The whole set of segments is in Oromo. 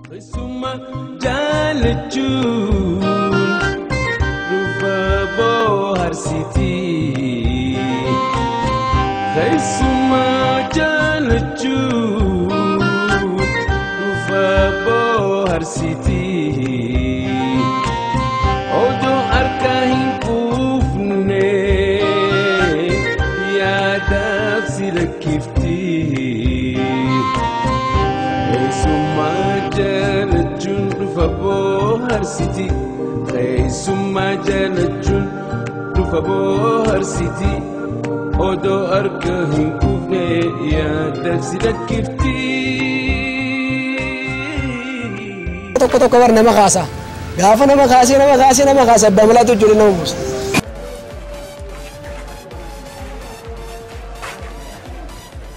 Suma jalachun rufa bohar siti Suma jalachun rufa bohar siti Odo arkahin kufne ya dafsir kifti Suma jalachun rufa bohar siti Suma jalachun rufa bohar siti Odo arkahin kufne ya dafsir kifti Tokko war nama kaasa gaafa nama kaasa babalatu jiru nama buusa.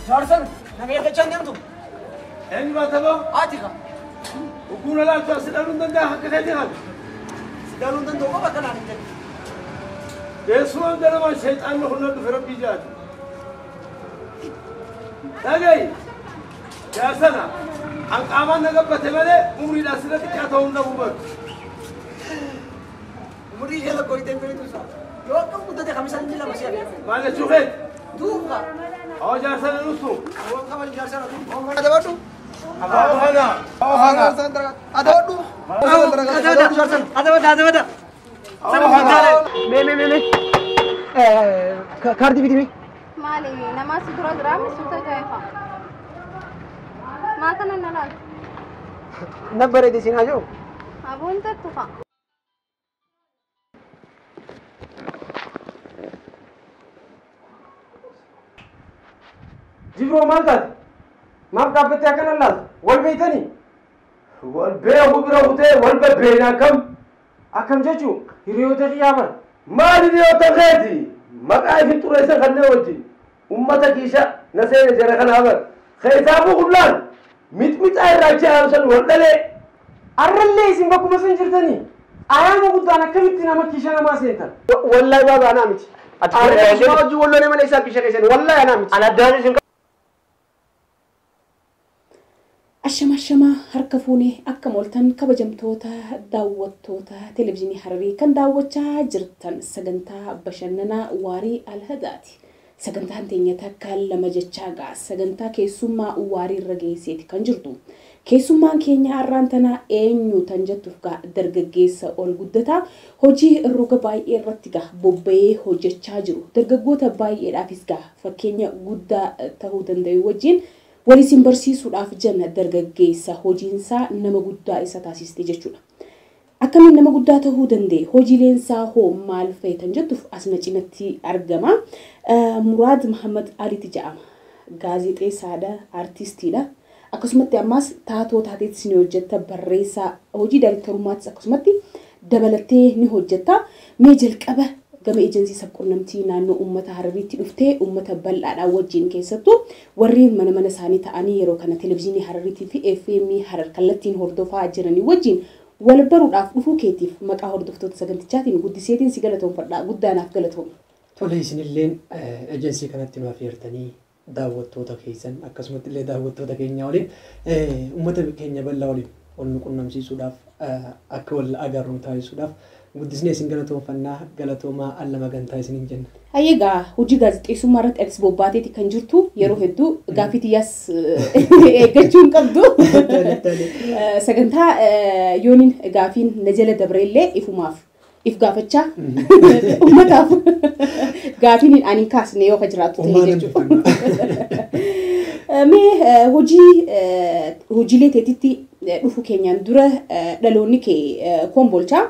Jarsan, nama erga chandam tu. Eenyu baataba? Atika. Ukuna laatu sidhanuun danda'a akka keetii haala. Sidhanuun danda'u qaba kanaan hin jedhu. Teessumaan dalamaan sheexaanni hundaan dhufe rabbii jaatu. Dhagayi. Jaarsana. An qaamaan na gabbate malee umriidhaan sirra xiqqaa ta'uu hin dhabu badu. Umurii jala qoyitee beektu isaa. Yoo akka guddate kamisaan inni lama si'a. Maal jechuu keeti? Duuba. Hoo jaarsana nustu. Waan qaban jaarsana tu. Adabadhu. Abaaboo hana. Adabadhu. Adabadhu jaarsan. Adabadha. Me. Kaartii biti. Maali nama si dura jiraame suuta jaa'ifa. Maa kana nalaal? Nabbare desinaa jiru. Abuun tattufa. Jibroo maal taate? Maaf dhaabbattee akkana laata? Wal beeytanii? Wal beeku bira butee wal bebbeen akkam jechuun hiriyoota xiyyaafan. Maal hiriyoota keeti? Maqaa ifi xureessan kanneen wajjin ummata kiisha na seene jara kana habar. Keessaafuu qullaan mixmixaa irraachaa haamsan wal dhalee. Arrallee isin bakkuma isin jirtanii ayyaana guddaan akkamitti nama kiisha namaa seentan? Wallahi baaba anaa miti. Ati wajji walloonee malee isaa kisha keessan wallahi anaa miti. Ana addaan isin Ashama harka fuunee akka mooltan kabajamtoota daawwattoota televezyiinii Hararii kan daawwachaa jirtan sagantaa bashannanaa waarii alhadaati. Sagantaan teenya takka lama jechaa gaa sagantaa keessummaa waarii irra geesseeti kan jirtu. Keessummaan keenya har'aan tana eenyu tan jettuuf gaa dargaggeessa ol guddataa hojii roga baay'ee irratti gaa bobba'ee hojjechaa jiru. Dargaggoota baay'eedhaafis gaa fakkeenya guddaa ta'uu danda'u wajjin waliin barsiisuudhaaf jenna dargaggeessa hojiinsaa nama guddaa isa taasiste jechuudha. Akkamiin nama guddaa ta'uu danda'e hojiileensaa hoo maal fa'itan jettuuf asna cinatti argama. Muraad Muhammad Aliiti jedhama. Gaazexeessaadha, artistiidha. Akkasumatti ammas taatoo taateetis ni hojjetta barreessaa hojii daayirektarummaattis akkasumatti dabalattee ni hojjetta. Mee jalqaba gama eejensii sabquunnamtii naannoo uummata Harariitti dhuftee uummata bal'aadhaan wajjin keessattuu warreen mana isaanii ta'anii yeroo kana televezyiinii Harariitii fi FM Harar kallattiin hordofaa jiranii wajjin wal baruudhaaf dhufuu keetiif maqaa hordoftoota sagantichaatiin guddiseetiin si galatoomfadhaa guddaanaaf galatoomi. Tole isinilleen eejensii kanatti nu affeertanii daawwattoota keessan akkasumatti illee daawwattoota keenya waliin uummata keenya bal'aa waliin wal nu qunnamsiisuudhaaf akka wal agarru taasisuudhaaf guddisnee isin galatoomfannaa galatoomaa allama gantaa isiniin jenna. Hayyeegaa hojii gaazexeessummaa irratti atis bobbaateeti kan jirtu yeroo hedduu gaaffii xiyyaas eeggachuu hin qabdu. Sagantaa yooniin gaaffiin na jala dabreellee ifumaaf if gaafachaa uummataaf gaaffiin ani kaasne yoo ka jiraatu ta'e jechuudha. Mee hojiilee teetitti dhufu keenyaan dura dhaloonni kee Kombolchaa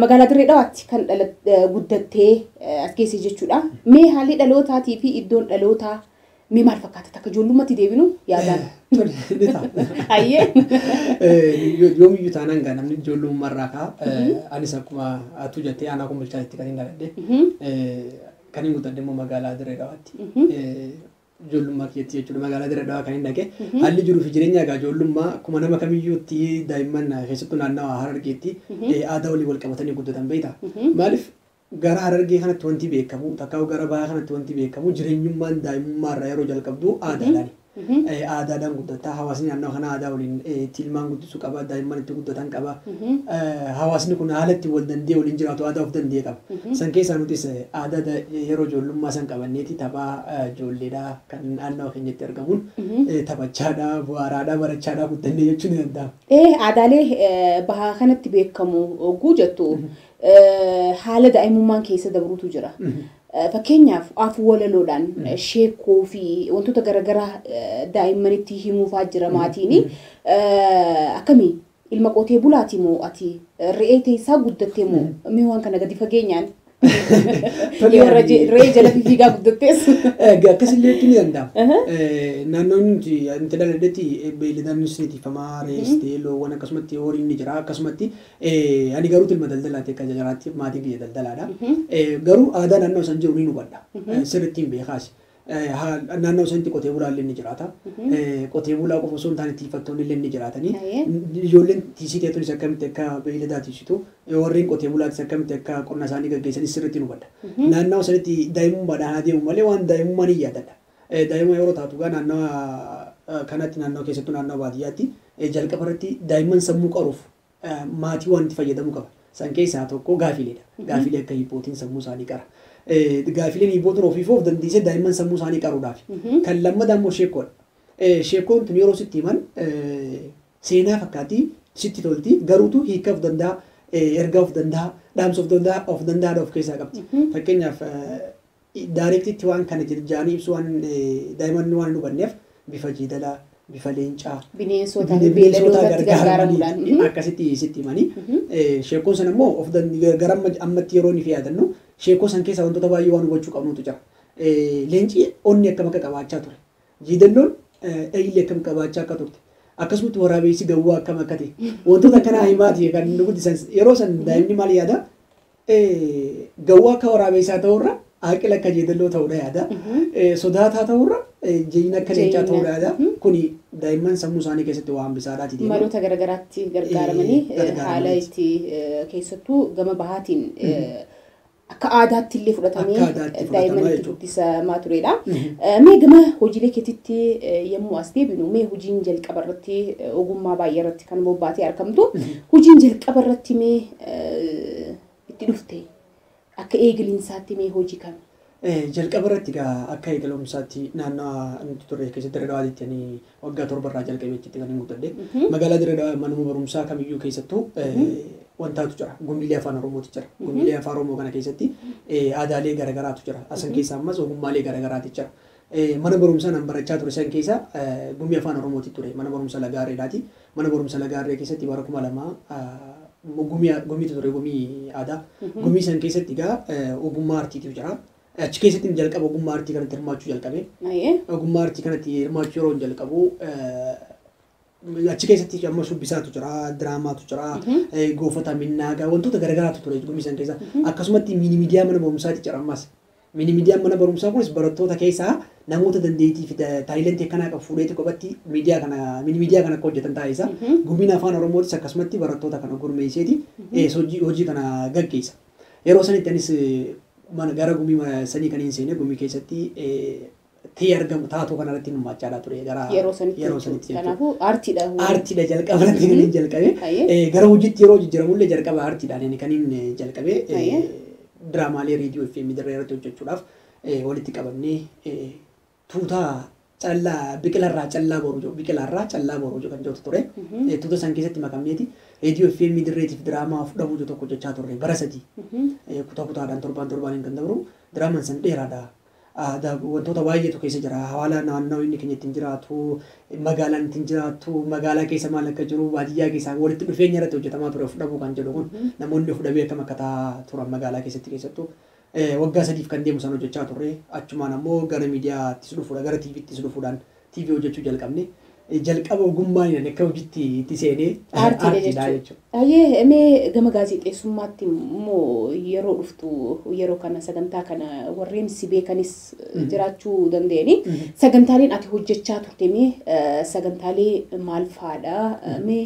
magaalaa Dirree Dhawaatti kan guddattee as keessa jechuudha. Mee haalli dhalootaatii fi iddoon dhalootaa mee maal fakkaata akka ijoollummaatti deebinu yaadaan? Ayyee. Yoomiyyuu taanaan gaa namni ijoollummaarraa kaa anis akkuma atu jettee aanaa Kombolchaatti kan hin dhaladhe kan hin guddadhe immoo magaalaa Dirree Dhawaatti. Ijoollummaa keetti jechuudha magaalaa Dirree Dhawaa kan hin dhaqe haalli jiruu fi jireenya egaa ijoollummaa akkuma nama kamiyyuutti daa'imman keessattuu naannawaa Harargeetti aadaa walii wal qabatanii guddatan beektaa maaliif gara Harargee kanatti wanti beekamu takkaa gara bahaa kanatti wanti beekamu jireenyummaan daa'imummaa irraa yeroo jalqabdu aadaadhaani Aadaadhaan guddataa hawaasni naannoo kana aadaa waliin tilmaan guddisuu qaba daa'imman itti guddatan qaba. Hawaasni kun haala itti wal danda'ee waliin jiraatu aadaa of danda'ee qaba. San keessaa nutis aadaa yeroo ijoollummaa san qabanneeti taphaa ijoolleedhaa kan naannoo keenyatti argamuun taphachaadhaa bu'aaraadhaa barachaadhaa guddannee jechuun ni danda'ama. Aadaalee bahaa kanatti beekamu oguu jettu haala daa'imummaan keessa dabruutu jira. Fakkeenyaaf afuu walaloodhaan sheekoo fi wantoota garaagaraa daa'immanitti himuufaa jira maatiin akkamii ilma qotee bulaati moo ati re'ee teessaa guddattee moo mee waan kana gadi fageenyaan re'ee jala fiigaa guddattees. Akkasillee ni danda'ama. Naannoon nuti itti daladetti beeyladaan ni tiifamaa re'ees ta'ee loowwan akkasumatti horiin ni jira akkasumatti ani garuu ilma daldalaati akka jiraatti maatiin biyya daldalaadha. Garuu aadaa naannoo san jiru ni hubadha. Sirriitti hin beekaas. Naannoo sanatti qotee bulaallee ni jiraata. Qotee bulaa qofa osoo hin taane tiifattoonni illee ni jiraatanii. Ijoolleen tiisitee turis akkamitti akka beeyladaa tiisitu warreen qotee bulaatis akkamitti akka qonna isaanii gaggeessanis sirriitti hubadha. Naannoo sanatti daa'imummaadhaan adeemu malee waan daa'imummaa ni yaadadha. Daa'imuma yeroo taatu gaa naannoo kanatti naannoo keessattuu naannoo baadiyyaatti jalqaba irratti daa'imman sammuu qaruuf maatii waan itti fayyadamuu qaba. San keessaa tokko gaafileedha. Gaafilee akka hibbootiin sammuu isaanii qara. Gaafileen hibbootiin ofiif of dandeessee daa'imman sammuu isaanii qaruudhaaf. Kan lammataa immoo sheekkoodha. Sheekkoon tun yeroo sitti himan seenaa fakkaatti sitti tolti garuutu hiika of danda'a ergaa of danda'a dhaamsa of danda'a of keessaa qabdi. Fakkeenyaaf daayirektiitti waan kana jaanii ibsu waan daa'imman waan hin hubanneef bifa jiidalaa bifa leencaa bineensota beeyladootatti gargaaramuudhaan akkasitti sitti himanii sheekkoon sana immoo of gara ammatti yeroo inni yaadannu sheekoo san keessaa wantoota baay'ee waan hubachuu qabnutu jira. Leenci onni akkam akka qabaachaa ture. Jiidalloon eeyillee akkam qabaachaa akka turte. Akkasumatti waraabessi gawwaa akkam akka ta'e. Wantoota akkanaa himaati kan nu guddisan yeroo san daa'imni maal yaada? Gawwaa akka waraabessaa ta'urra aqila akka jiidalloo ta'uudha yaada. Sodaataa ta'urra jiina akka leencaa ta'uudha yaada. Kuni daa'imman sammuu isaanii keessatti waan bisaadhaati. Maloota garaagaraatti gargaaramanii haala itti keessattuu gama bahaatiin akka aadaatti illee fudhatamee daa'imman itti guddisamaa turedha. Mee gama hojiilee keetitti yommuu as deebinu mee hojiin jalqaba irratti ogummaa baay'ee irratti kan bobbaatee argamtu hojiin jalqaba irratti mee itti dhufte akka eegaliinsaatti mee hojii kan jalqaba irratti akka eegalumsaatti naannoo nuti turre keessatti Dirreedawaatti ani waggaa 7 irraa jalqabee achitti kan hin guddadhe. Magaalaa Dirreedawaa manuma barumsaa kamiyyuu keessattuu wantaatu jira. Gumbilee afaan Oromooti jira. Gumbilee afaan Oromoo kana keessatti aadaalee garaagaraatu jira. Asan keessaa ammas ogummaalee garaagaraati jira. Mana barumsaa nan barachaa ture san keessa gumbii afaan Oromooti ture. Mana barumsa Lagaareedhaati. Mana barumsa Lagaaree keessatti bara 2002 gumiitu ture gumii aadaa. Gumii san keessatti egaa ogummaa artiitu jira. Achi keessatti jalqaba ogummaa artii kanatti hirmaachuu jalqabe. Ogummaa artii kanatti hirmaachuu yeroo jalqabu achi keessatti amma shubbisaatu jira, diraamaatu jira, goofota minnaagaa wantoota garaagaraatu ture gumii san keessa. Akkasumatti miidiyaa mana barumsaatti jira ammas. Miidiyaan mana barumsaa kunis barattoota keessaa namoota dandeettii fi taayilentii akkanaa qabu fuudheeti qophatti miidiyaa kana akka hojjetan taasisa. Gumiin afaan Oromootis akkasumatti barattoota kana gurmeesseeti hojii kana gaggeessa. Yeroo sanitti anis gara gumii sanii kan hin seene gumii keessatti ta'ee argamu taatoo kanarratti nu machaadhaa ture yeroo sanitti kanaafuu aartiidha jalqaba irratti kan hin jalqabe gara hojiitti yeroo jijjiiramullee jalqaba aartiidhaan kan hin jalqabe diraamaalee reediyoo fi miidiyaa irratti hojjechuudhaaf walitti qabamnee tuutaa callaa biqilarraa callaa boruu kan jedhu ture. Tuuta san keessatti makamneeti reediyoo fi miidiyaa fi diraamaa fudhamuu tokko hojjechaa turre bara 3 kutaadhaan torbaan kan dabru diraamaan san dheeraadha. Wantoota baay'eetu keessa jira. Hawaala naannoo inni keenya ittiin jiraatu, magaalaan ittiin jiraatu, magaalaa keessa maal akka jiru, baadiyyaa keessa walitti dhufeenya irratti hojjetamaa ture fudhamuu kan jedhu kun namoonni fudhamee akkam akka ta'aa turan magaalaa keessatti keessattuu waggaa 3 kan deemu san hojjechaa turre. Achumaan ammoo gara miidiyaattis dhufuudhaan gara tiiviittis dhufuudhaan tiivii hojjechuu jalqabne. Jalqaba ogummaan akka hojiitti itti seenee aartiidha jechuudha. Mee gama gaazexeessummaatti immoo yeroo dhuftu yeroo kana sagantaa kana warreen si beekanis jiraachuu danda'ani. Sagantaaleen ati hojjechaa turte mee sagantaalee maal fa'aadha? Mee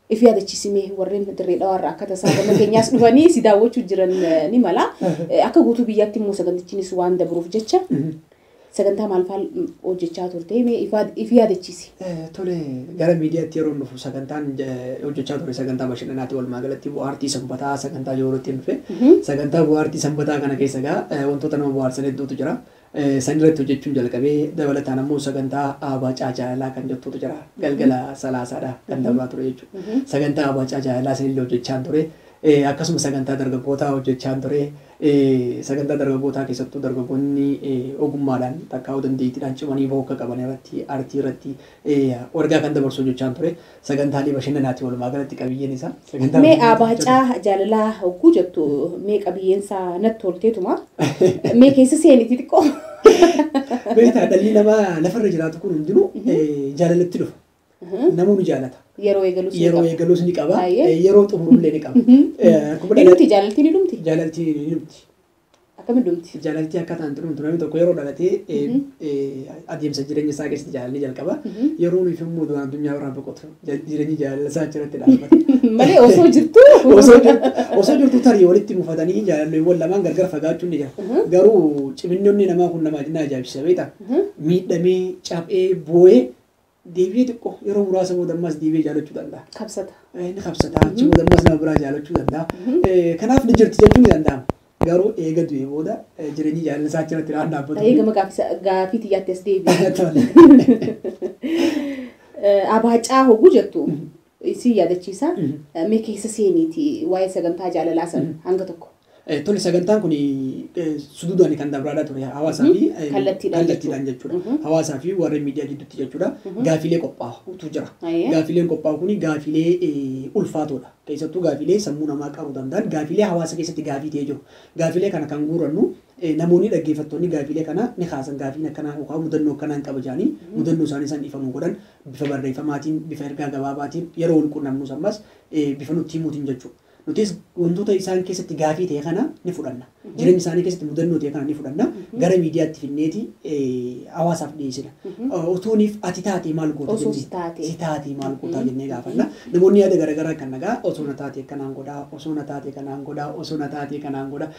if yaadachiisimee warreen Dirreedawaa irraa akka tasaa gama keenyaas dhufanii si daawwachuu jiran ni mala. Akka guutuu biyyaatti immoo sagantichinis waan dabruuf jecha. sagantaa maal faal hojjechaa turte mee ifi yaadachiisi. Tole gara miidiyaatti yeroo dhufu sagantaan hojjechaa ture sagantaa bashannanaatti walumaa galatti bohaartii sanbataa sagantaa yerootti dhufe sagantaa bohaartii sanbataa kana keessa wantoota nama bohaarsan hedduutu jira. San irratti hojjechuun jalqabee dabalataan ammoo sagantaa Aabacaa Jaalalaa kan jettutu jira galgala salaasaadha kan dabraa ture jechuudha. Sagantaa Aabacaa Jaalalaa sanillee hojjechaa ture. Akkasuma sagantaa dargaggootaa hojjechaa ture. Sagantaa dargaggootaa keessattuu dargaggoonni ogummaadhaan takkaa'uu dandeettiidhaan cimanii bahuu akka qaban irratti aartii irratti wargaa kan dabarsu hojjechaa ture. Sagantaalee bashannanaatti walumaa galatti qabiyyeen isaa. Mee Aabacaa Jaalalaa hogguu jettu mee qabiyyeen isaa natti tolteetuma mee keessa seenitii xiqqoo. Beektaa dhalli namaa lafarra jiraatu kun hundinuu jaalalatti dhufa. Namoonni jaalata. Yeroo eegaluus ni qaba. Yeroo xumurullee ni qaba. Ni dhumti jaalaltii ni dhumti. Jaalaltii ni dhumti. Akkamiin dhumti? Jaalaltii akkaataan dhumtu namni tokko yeroo dhalatee adeemsa jireenya isaa keessatti jaalalli jalqaba. Yeroo nuyi immoo duraan addunyaa irraa boqotu jireenyi jaalala isaa achirratti dhaabbata. Malee osoo jirtu. Osoo jirtu tarii walitti mufatanii jaalalleewwan lamaan gargar fagaachuun ni jira. Garuu ciminoonni namaa kun nama ajaa'ibsiisa beektaa. Miidhamee caphee boo'ee deebi'ee xiqqoo yeroo muraasa booda ammas deebi'ee jaalachuu danda'a. Kabsata. Ni kabsata. Achi booda ammas nama biraa jaalachuu danda'a. Kanaaf ni jirti jechuun ni danda'ama. Garuu eega du'ee booda jireenyi jaalala isaa achirratti dhaan dhaabbatu. Eegama gaafii xiyyaatti as deebi'e. Aabacaa hogguu jettu si yaadachiisa. Mee keessa seeniiti waa'ee sagantaa jaalalaa sana hanga tokko. Tole sagantaan kun suduudhaan kan dabraadhaa ture hawaasaa fi kallattiidhaan jechuudha. Hawaasaa fi warreen miidiyaa gidduutti jechuudha. Gaafilee qophaa'utu jira. Gaafileen qophaa'u kun gaafilee ulfaatoodha. Keessattuu gaafilee sammuu namaa qaruu danda'an gaafilee hawaasa keessatti gaafii ta'ee jiru. Gaafilee kana kan guurannu namoonni dhaggeeffattoonni gaafilee kana ni kaasan gaafiin akkanaa yookaan mudannoo akkanaan qaba jedhanii mudannoo isaanii san ifamuu godhan bifa barreeffamaatiin bifa ergaa gabaabaatiin yeroo walqunnamnus ammas bifa nutti himuutiin jechuudha. Nutis wantoota isaan keessatti gaafii ta'e kana ni fudhanna. Jireenya isaanii keessatti mudannoo ta'e kana ni fudhanna. Gara miidiyaatti finneeti hawaasaaf dhiyeessina. Otooniif ati taatee maal goota jennee si taatee maal goota jennee gaafanna. Namoonni yaada garaagaraa kan nagaa osoo na taatee kanaan godhaa osoo na taatee kanaan godhaa osoo na taatee kanaan godhaa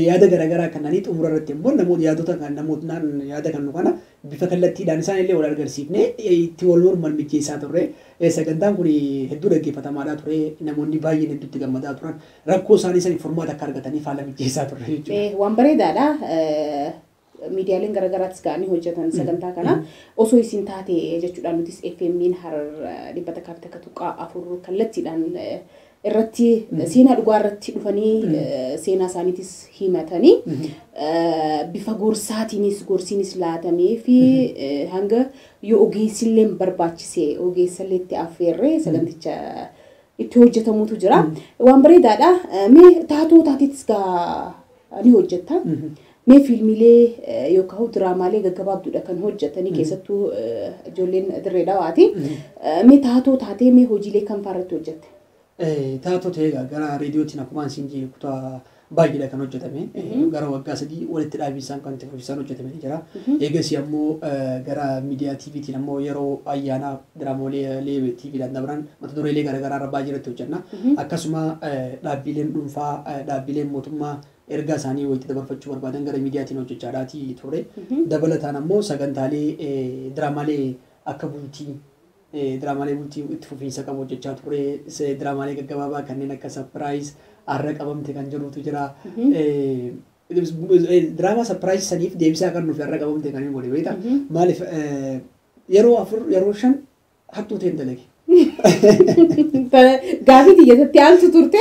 yaada garaagaraa kan nanii xumura irratti immoo namoonni yaadota kan namoonni yaada kan nu kana bifa kallattiidhaan isaan illee wal agarsiifnee itti wal morman mijjeessaa turre. Sagantaan kun hedduu dhaggeeffatamaadhaa ture namoonni baay'een hedduutti gammadaa turan rakkoo isaanii san furmaata akka argataniif haala mijjeessaa turre jechuudha. Waan bareedaadha. Miidiyaaleen garaagaraattis ga'anii hojjetan sagantaa kana osoo isin taate jechuudhaan nutis FM'n Harar 100.4 kallattiidhaan irratti seenaa dhugaa irratti dhufanii seenaa isaaniitis himatanii bifa gorsiinis laatamee fi hanga yoo ogeessillee barbaachisee ogeessallee itti affeerree saganticha itti hojjetamutu jira. Waan bareedaadha. Mee taatoo taateetis ni hojjetta. Mee fiilmiilee yookaan diraamaalee gaggabaabduudha kan hojjetanii keessattuu ijoolleen dirree dhawaati. Mee taatoo taatee mee hojiilee kan faarratti hojjette? Taatoo ta'ee gara reediyootiin akkuma isin jedhu kutaa baay'eedha kan hojjetame. Gara waggaa 3 walitti dhaabinsaan kan itti fufisan hojjetame jira. Eegas ammoo gara miidiyaa TVtiin ammoo yeroo ayyaana diraamolee TVdhaan dabran mata dureelee garaagaraa irra baay'eetti hojjenna. Akkasuma dhaabbileen dhuunfaa dhaabbileen mootummaa ergaa isaanii walitti dabarfachuu barbaadan gara miidiyaatiin hojjechaadhaati ture. Dabalataan ammoo sagantaalee diraamaalee akka bultii diraamaalee bultii itti fufiinsa qabu hojjechaa ture. Diraamaalee gaggabaabaa kanneen akka sapiraayiz har'a qabamte kan jirutu jira. Diraamaa sapiraayiz saniif deebisaa kan nuuf har'a qabamte kan hin godhe beektaa. Maaliif yeroo 4 yeroo 5 hattuu ta'een dalage. Gaafii xiyyeessatti aantu turte.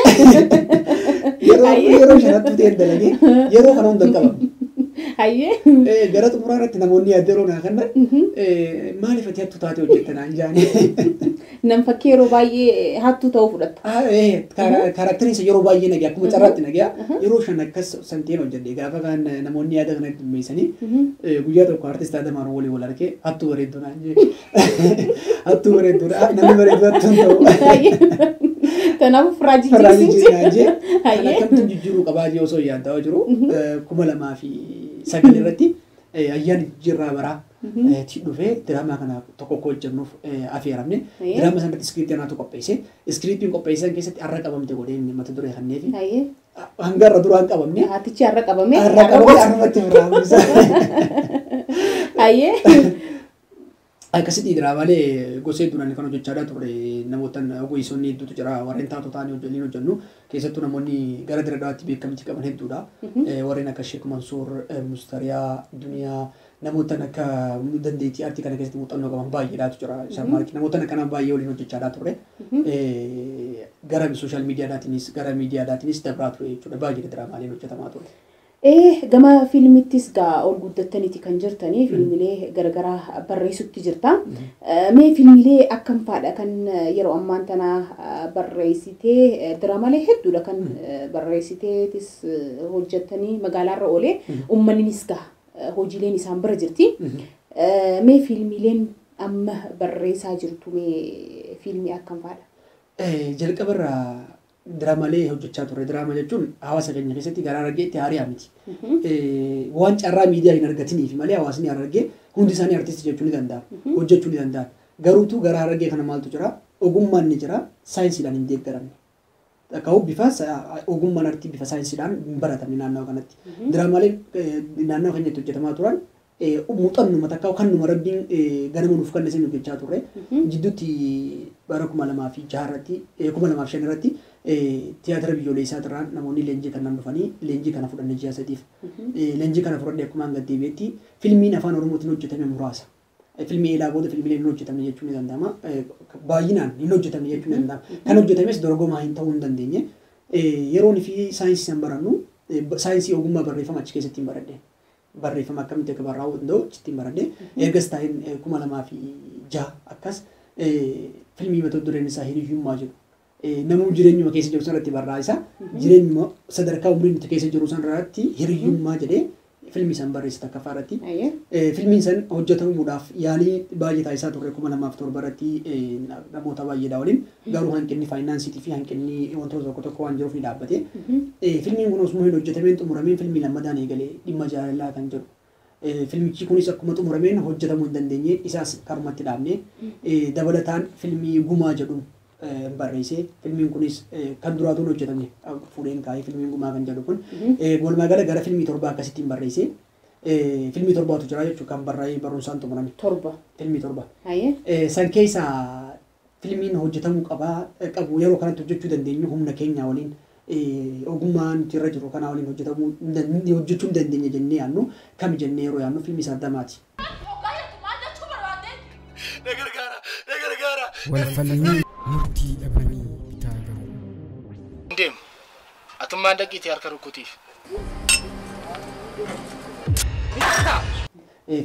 Yeroo 5 hattuu ta'een dalage yeroo kana hunda hin qabamne. Hayyee. Gara xumuraa irratti namoonni yaadderoo naa kennan maaliif ati hattuu taate hojjettanaan jaanii. Nam fakkii yeroo baay'ee hattuu ta'uu fudhatta. Kaaraktariinsa yeroo baay'ee nagaya akkuma carraatti nagaya yeroo 5 akkas santeen hojjedhe gaafa kan namoonni yaada kana dhimmeessanii guyyaa tokko artist Adamaan walii wal argee hattuu bareedduu naan jee hattuu bareedduudha namni bareedduu hattuun ta'u. Kanaafuu firaajii naan jee akkamtu jijjiiruu qabaa jee osoo yaaddaa jiru 2009 irratti ayyaana jirraa baraa ti dhufee diraamaa kana tokko hojjennuuf affeeramne diraama sanatti iskiriiptii anaatu qopheesse iskiriiptiin qopheessan keessatti har'a qabamte godhee mata duree kanneef hanga irra duraan qabamne haatichi har'a qabame har'atti biraamisa Ayyee. Akkasitti diraamaalee gosa hedduudhaan kan hojjechaa ture namoota ogeessonni hedduutu jira warreen taatoo ta'anii hojjennu keessattuu namoonni gara Diradawaatti beekamtii qaban hedduudha. Warreen akka Sheek Mansuur, Mustariyaa, Duniyaa namoota akka dandeettii aartii kana keessatti muuxannoo qaban baay'eedhaatu jira. Namoota akkanaa baay'ee waliin hojjechaa ture. Gara sooshaal miidiyaadhaatiinis gara miidiyaadhaatiinis dabraa ture jechuudha baay'ee diraamaaleen hojjetamaa ture. Gama fiilmittis gaa ol guddattaniiti kan jirtanii fiilmilee garagaraa barreessutti jirta. Mee fiilmilee akkam faadha kan yeroo ammaan tana barreessitee diraamaalee hedduudha kan barreessiteetis hojjettanii magaalaarra oolee uummanninis gaa hojiileen isaan bira jirti. Mee fiilmileen amma barreessaa jirtu mee fiilmii akkam faadha? Jalqabarraa diraamaalee hojjechaa ture. Diraamaa jechuun hawaasa keenya keessatti garaa argeetti haariyaa miti. Waan carraa miidiyaa hin argatiniif malee hawaasni argee hundi isaanii artistii jechuu ni danda'a. Hojjechuu ni danda'a. Garuutu garaa argee kana maaltu jira? Ogummaan ni jira. Saayinsiidhaan hin deeggaramne. Akka'u bifa ogummaan artii bifa saayinsiidhaan hin baratamne naannoo kanatti. Diraamaaleen naannoo keenyatti hojjetamaa turan muuxannuma takkaa kan numa rabbiin ganama nuuf kan isin hojjechaa turre jidduutti bara 2006 irratti 2005 irratti tiyaatira biyyoolessaa irraan namoonni leenjii kan dhufanii leenjii kana fudhanne ji'a sadiif leenjii kana fudhadhe akkuma hanga deebi'etti fiilmiin afaan oromootiin hojjetame muraasa. Fiilmii eelaa booda fiilmiileen hin hojjetamne jechuun ni danda'ama. Baay'inaan hin hojjetamne jechuun ni danda'ama. Kan hojjetames dorgomaa hin ta'uu hin dandeenye. Yeroon fi saayinsii san barannu saayinsii ogummaa barreeffama achi keessatti hin baradhe. Barreeffama akkamitti akka barraa'uu danda'u achitti hin baradhe. Ergas taa'in 2006 akkas fiilmii mata dureen isaa hiriyyummaa jedhu. Namuu jireenyuma keessa jiru sanarratti barreessa. Jireenyuma sadarkaa umriin itti keessa jiru sanarratti hiriyyummaa jedhee fiilmii san barreessa takka faarratti. Fiilmiin san hojjetamuudhaaf yaalii baay'ee taasisaa turre 2007 irratti namoota baay'eedha waliin garuu hanqinni faayinaansiitii fi hanqinni wantoota tokko tokko waan jiruuf ni dhaabbate. Fiilmiin kun osoo hin hojjetameen xumurameen fiilmii lammadaan eegalee dhimma jaalalaa kan jedhu. Fiilmichi kunis akkuma xumurameen hojjetamuu hin dandeenye isaas karumatti dhaabne dabalataan fiilmii gumaa jedhu barreesse. Fiilmiin kunis kan duraatuun hojjetamne fuudheen kaa'ee fiilmiin gumaa kan jedhu kun walumaa gala gara fiilmii torba akkasittiin barreesse. Fiilmii torbaatu jira jechuudha kan barraa'ee barumsaan xumurame. Torba. Fiilmii torba. San keessaa fiilmiin hojjetamuu qabu yeroo kanatti hojjechuu dandeenyu humna keenya waliin ogummaa nuti irra jiru kanaa waliin hojjechuu hin dandeenye jennee yaannu kam jennee yeroo yaannu fiilmii Saddamaati. Walfalmii murtii dhabanii bitaa gahu. Deem atummaan daqiitii harka rukutiif.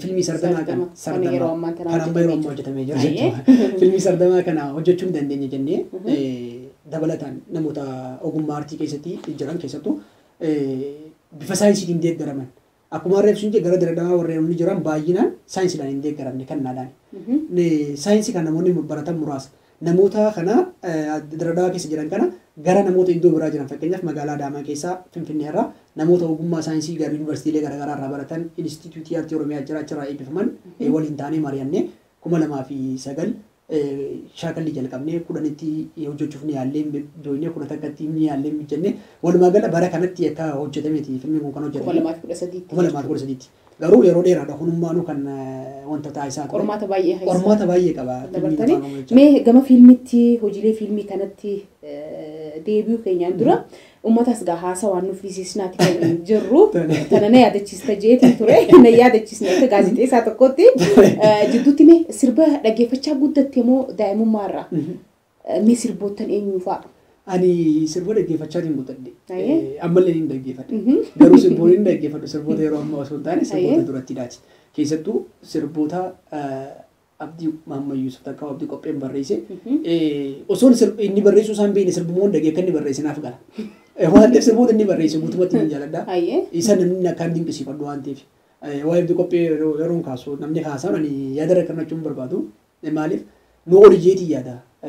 Fiilmii Sardamaa kana kan yeroo ammaa hojjetamee jira jechuudha. Fiilmii Sardamaa kana hojjechuu hin dandeenye jennee dabalataan namoota ogummaa aartii keessatti jiran keessattuu bifa saayinsiitiin deeggaraman. Akkuma reefsuun gara Diradawaa warreen jiran baay'inaan saayinsiidhaan hin deeggaramne kan naadhaan. Saayinsii kan namoonni baratan muraasa. Namoota kana Diradawaa keessa jiran kana gara namoota iddoo biraa jiran fakkeenyaaf magaalaa Adaamaa keessaa Finfinnee irraa namoota ogummaa saayinsii gara yuunivarsiitiilee garaagaraa irraa baratan Inistituutii Aartii Oromiyaa jira achirraa eebbifaman waliin taanee mari'annee 2009 shaakalli jalqabnee 10tti hojjechuuf ni yaallee dooyinee 10 takkatti ni yaallee mijjannee walumaa gala bara kanatti akka hojjetameeti fiilmiin kun kan hojjetame 2013 garuu yeroo dheeraadha kunummaanu kan wanta taasisaa qormaata baay'ee qaba. Mee gama fiilmitti hojiilee fiilmii kanatti deebi'uu keenyaan dura uummatas gaa haasaa waan nuuf dhiisisnaati kan jirru tana na yaadachiista jeetiin ture na yaadachiisne akka gaazexeessaa tokkotti jidduutti mee sirba dhaggeeffachaa guddatte moo daa'imummaarraa mee sirboottan eenyu fa'a? Ani sirba dhaggeeffachaatiin guddadhe ammallee hin dhaggeeffadhe garuu sirboonni hin dhaggeeffadhu sirboota yeroo ammaa osoo hin taane sirboota durattiidhaati keessattuu sirboota Abdii Maamma Yuusuf takka Abdii Qopheen barreesse osoon inni barreessuu isaan beekne sirbumoon dhagee akka inni barreesse naaf gala. Waan ta'eef sirboota inni barreesse guutumatti ni jaalladha. Isa namni akkaan dinqisiifadhu waan ta'eef waa'ee Abdii Qophee yeroon kaasu namni haasaan ani yaada rakkannachuun barbaadu maaliif nu oli jeetii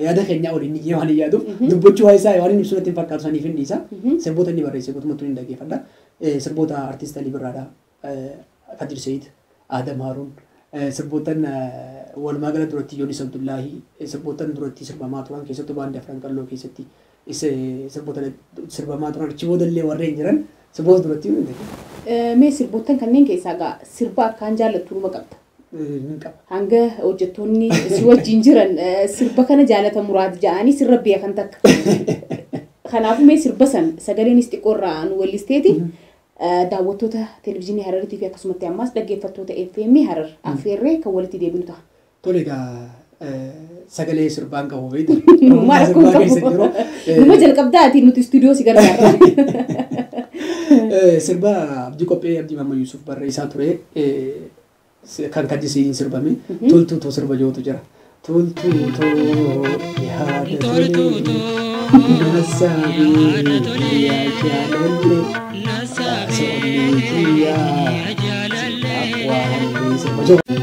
yaada keenya oli ni waan yaaduuf dubbachuu waa isaa waan inni ibsu natti hin fakkaatu saniif inni isa sirboota inni barreesse guutumatti ni dhaggeeffadha. Sirboota artiist Alii Birraadha Kadir Said Adam Haruun sirbootan walumaa gala duratti Yoonis Abdullaahi sirbootan duratti sirbamaa turan keessattuu baandii Afran Qalloo keessatti sirboota sirbamaa turan achi boodallee warreen jiran sirboota duratti mee sirbootan kanneen keessaa gaa sirba akkaan jaallattu numa qabda hanga hojjettoonni si wajjin jiran sirba kana jaalata muraad ja'anii sirra biya kan takka. Kanaafuu mee sirba san sagaleenis xiqqoorraan wallisteeti daawwattoota televezyiinii Harariitii fi akkasumatti ammas dhaggeeffattoota FM Harar affeerree kan walitti deebinu ta'a. Tole egaa sagalee sirbaan qabu beektu. Maal kun qabu? Numa jalqabdaati nuti istuudiyoo si gargaara. Sirba Abdii Qophee Abdii Maamma Yuusuf barreessaa ture kan kaddisiin sirbame toltuutoo sirba jootu jira. Toltuutoo yaada tolee nasabii yaa jaalallee nasabii yaa jaalallee waan sirba jootu.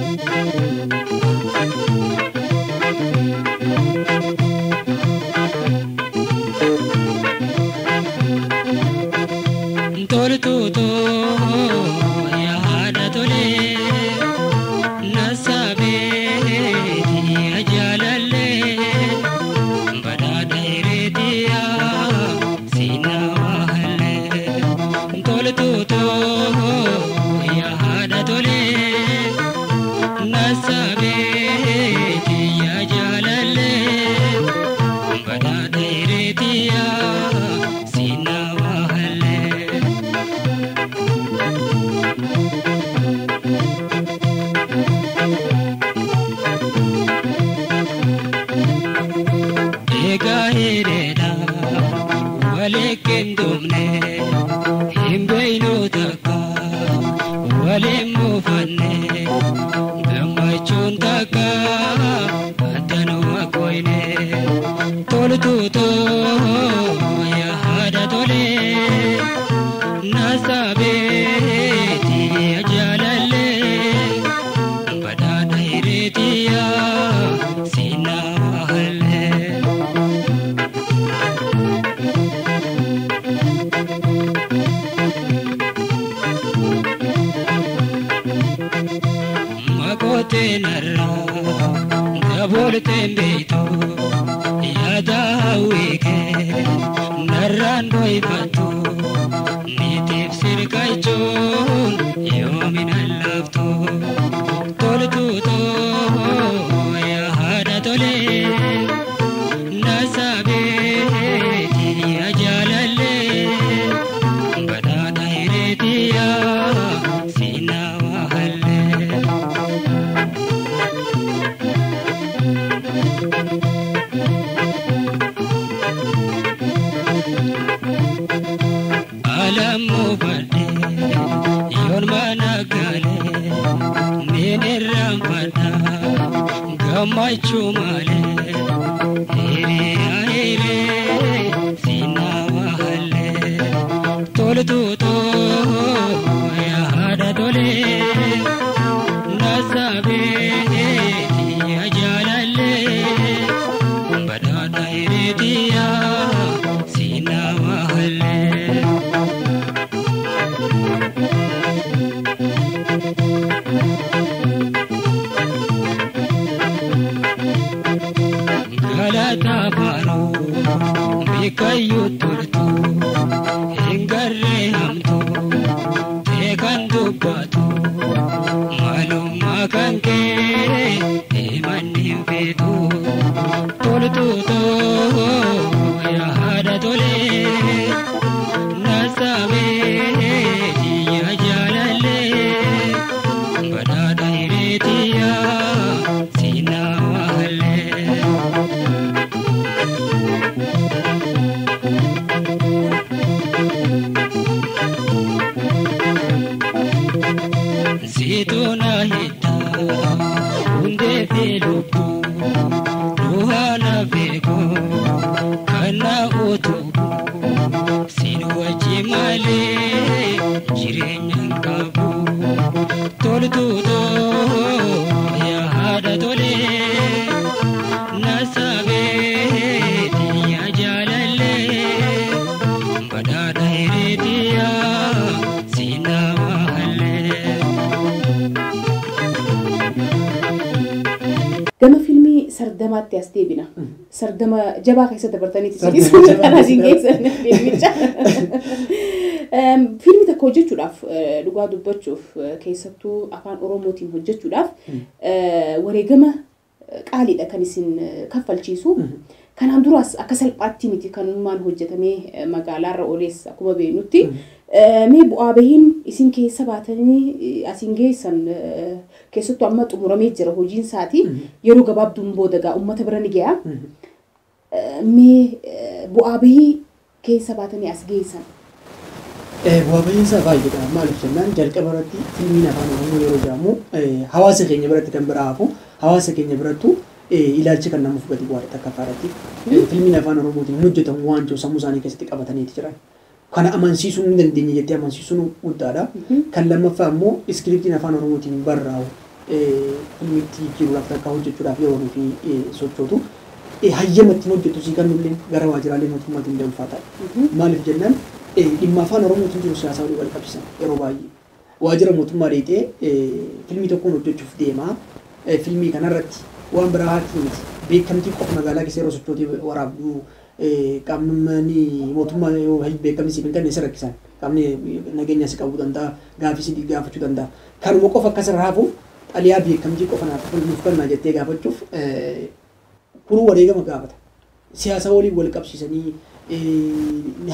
sardama jabaa keessa dabartaniiti sibiisuu kana singeessan filmicha. Filmi tokko hojjechuudhaaf dhugaa dubbachuuf keessattuu afaan Oromootiin hojjechuudhaaf wareegama qaaliidha kan isin kaffalchiisu. Kanaan duras akka salphaatti miti kanumaan hojjetamee magaalaarra ooles akkuma beeknutti mee bu'aa bahiin isin keessa baatanii asin geessan keessattuu amma xumuramee jira hojiin isaatii yeroo gabaabduun booda gaa uummata bira ni ga'a. Mee bu'aa bahii keessa baatanii as geessan. Bu'aa bahiin isaa baay'eedha. Maaliif jennaan jalqaba irratti filmiin afaan Oromoo yeroo jedhamu hawaasa keenya biratti kan bira hafu hawaasa keenya birattu ilaalcha kan namuuf gadi bu'aadha takka afaaratti. Filmiin afaan Oromootiin hojjetamu waan jiru sammuu isaanii keessatti qabataniiti jiran. Kana amansiisuu ni dandeenya jettee amansiisuun guddaadha. Kan lammaffaa immoo iskiriptiin afaan Oromootiin barraa'u filmitti jijjiiruudhaaf takka hojjechuudhaaf yeroo fi sochootu hayyamatti hojjetu sii kan nullee gara waajjiraalee mootummaatiin illee ulfaataadha. Maaliif jennaan dhimma afaan Oromootiin jiru siyaasaa waliin wal qabsiisan yeroo baay'ee. Waajjira mootummaa deetee filmii tokkoon hojjechuuf deemaa filmii kanarratti waan biraa haati miti beekamtii qofa magaalaa keessa yeroo sochootee waraabduu qaamni mootummaa yoo beekamni siif hin kenne isa rakkisan qaamni nageenya si qabuu danda'a gaafii si gaafachuu danda'a kanuma qofa akkas irraa hafu xaliyaa beekamtii qofa naaf nuuf kennaa jettee gaafachuuf kun wareegama gaafata siyaasa waliin wal qabsiisanii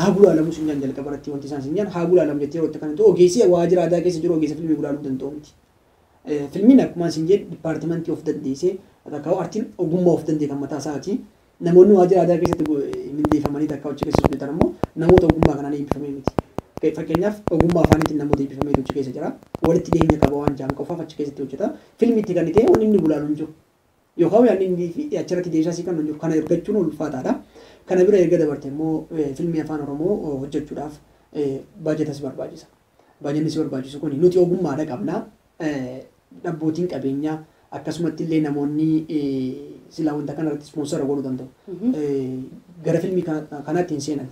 haa gulaalamu sun jaan jalqaba irratti wanti isaan sinjaan haa gulaalamu jettee yeroo kanatti ogeessi waajjira aadaa keessa jiru ogeessa filmii gulaaluu danda'u miti. Filmiin akkuma isin jedhu dipaartimentii of dandeessee takka artiin ogummaa of dandee kan mataa isaati. Namoonni waajjira aadaa keessatti mindeeffamanii takka hojii keessa hojjetan immoo namoota ogummaa kanaan eebbifamee miti. Fakkeenyaaf ogummaa afaaniitiin namoota eebbifamee hojii keessa jira. Walitti dhiyeenya qaba waan jaan qofaaf achi keessatti hojjeta. Filmiitti kan ta'e wanni inni gulaalu hin jiru. Yookaan yaadni inni achirratti deebisaasii kan hin jiru. Kana ergachuun ulfaataadha. Kana bira erga dabarte immoo filmii afaan Oromoo hojjechuudhaaf baajetas barbaachisa. Baajenni si barbaachisu kun nuti ogummaadha qabna. Dhabbootiin qabeenyaa akkasumatti illee namoonni silaa wanta kanarratti ispoonsara godhuu danda'u. Gara filmii kanaatti hin seenan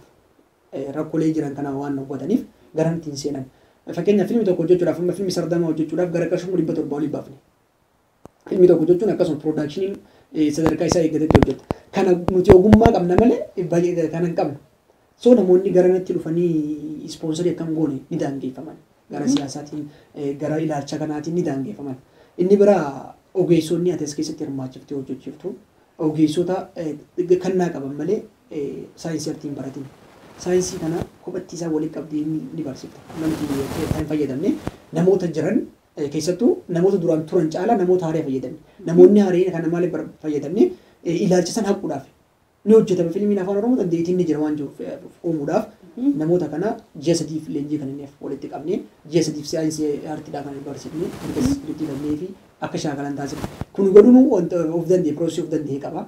rakkoolee jiran kana waan hubataniif gara itti hin seenan. Fakkeenyaaf filmii tokko hojjechuudhaaf amma filmii sardamaa hojjechuudhaaf gara qarshii 700 olii baafne. Filmii tokko hojjechuun akkasuma piroodaakshiniin sadarkaa isaa eeggatetti hojjeta. Kana nuti ogummaa qabna malee kana hin qabnu. So namoonni gara natti dhufanii ispoonsarii akkam goone ni daangeffaman. Gara siyaasaatiin gara ilaalcha kanaatiin ni daangeffaman. Inni biraa ogeessonni ati as keessatti hirmaachiftee hojjechiiftu ogeessota kannaa qaban malee saayinsii artiin baratin. Saayinsii kana kophatti isaa waliin qabdee ni barsiifta. Namni kan fayyadamne namoota jiran keessattuu namoota duraan turan caalaa namoota haaraa fayyadamne. Namoonni haaraa kana maaliif fayyadamne ilaalcha san haquudhaaf ni hojjetame filmiin afaan Oromoo dandeettiin ni jira waan jiruuf uumuudhaaf namoota kana ji'a sadiif leenjii kan inni walitti qabne ji'a sadiif saayinsii aartiidhaa kan barsiifne erga iskiriptii dhabnee fi akka shaakalan taasifne kun godhuun wanta of danda'e piroosii of danda'e qaba.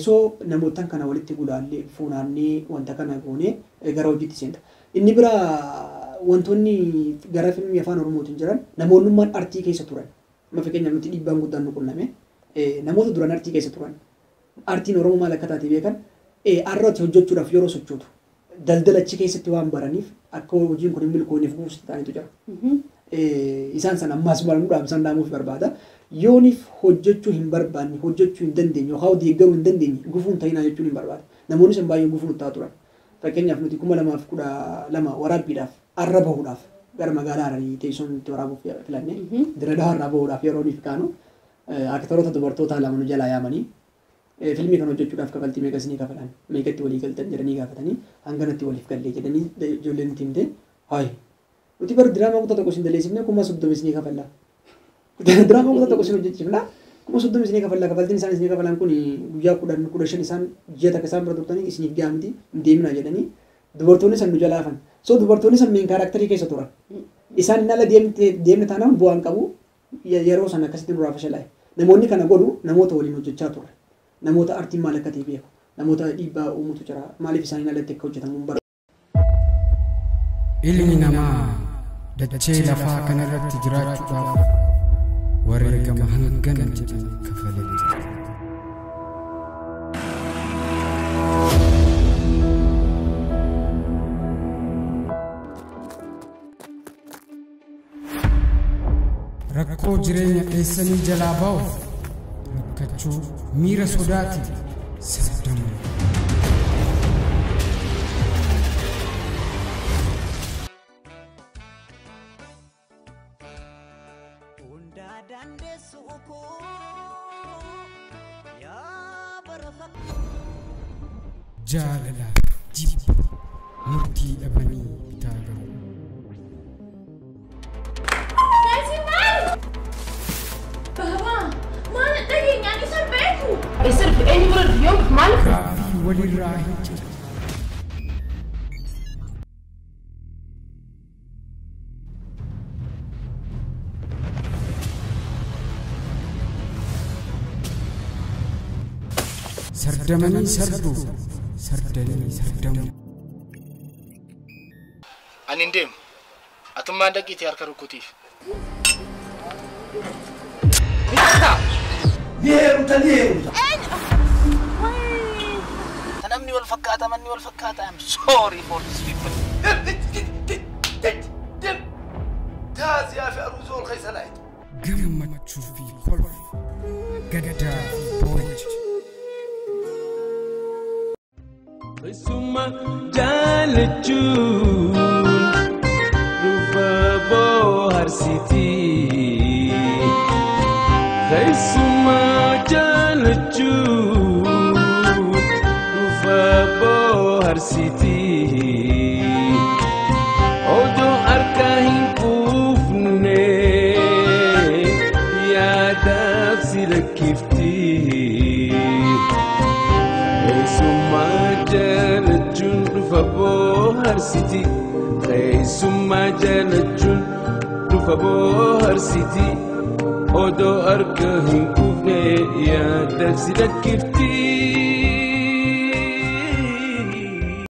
So namootaan kana walitti gulaallee funaannee wanta kana goone gara hojiitti seenta. Inni biraa wantoonni gara filmii afaan Oromootiin jiran namoonnummaan artii keessa turan. Fakkeenyaaf nuti dhiibbaan guddaan nu qunname namoota duran artii keessa turan. Artiin Oromoo maal akka taate beekan arratti hojjechuudhaaf yeroo sochootu daldala achi keessatti waan baraniif akka hojiin kun hin milkoonneef guutuu ta'anitu jira. Isaan sana ammaas baranuudhaaf isaan dhaamuuf barbaada. Yooniif hojjechuu hin barbaanne hojjechuu hin dandeenye yookaan deeggaruu hin dandeenye gufuun ta'inaa jechuun hin barbaada. Namoonni san baay'ee gufuun ta'aa turan. Fakkeenyaaf nuti 2012 waraabbiidhaaf arra bahuudhaaf gara magaalaa Hararii teessoon itti waraabuuf filanne Dirreedhaa arra bahuudhaaf yeroo nuuf kaanu aktaroota dubartoota lama nu jalaa yaamanii filmii kan hojjechuudhaaf kafaltii meeqa isinii kafalan meeqatti walii galtan jedhanii gaafatanii hanganatti waliif gallee jedhanii ijoolleen itti himte hayi nuti bar diraamaa kutaa tokko isin daleessifne 30 isinii kafalla diraamaa kutaa tokko isin hojjechiifna 30 isinii kafalla kafaltiin isaan isinii kafalan kun guyyaa 15 isaan ji'a takka isaan bira turtanii isiniif gaamiti hin deemina jedhanii dubartoonni san nu jalaafan so dubartoonni san meen kaaraakterii keessa turan isaan nala deemne taanaan bu'aan qabu yeroo san akkasitti duraa fashalaa'e namoonni kana godhu namoota waliin hojjechaa turre. Namoota artiin maal akka ta'e beeku. Namoota dhiibbaa uumutu jira. Maaliif isaanii alatti akka hojjetamu hin barbaadu. Ilmi namaa dachee lafaa kanarratti jiraachuudhaaf wareegama hangana jedhan kafaletti. Rakkoo jireenya dheessanii jalaa ba'uuf rakkachuu miira sodaati saddam jaalala jibba murtii dhabanii bitaa galu. Baba, mana dhageenyaan isa beeku. Isir eenyu bira yoom maal? Gaafii walirraa hin jiru. Sardamanii sarduu, sardanii sardamu. Ani hin deemu. Atummaan dhaqiitii harka rukkutiif. Namni wal fakkaata, manni wal fakkaata. I'm sorry for this people. Taasiyaa fi aruusoo ol keessa laayit. Gammachuu fi kolfa, gaddaa fi boo'icha. Suma jaalachun dhufa bohaarsiti. Suma jaalachun dhufa bohaarsiti. Odoo harka hin quufne yaadaaf si lakkifti. Suma jaalachun dhufa bohaarsiti. Suma jaalachun dhufa bohaarsiti. Odoo harka hin quufne yaadaaf si lakkifti.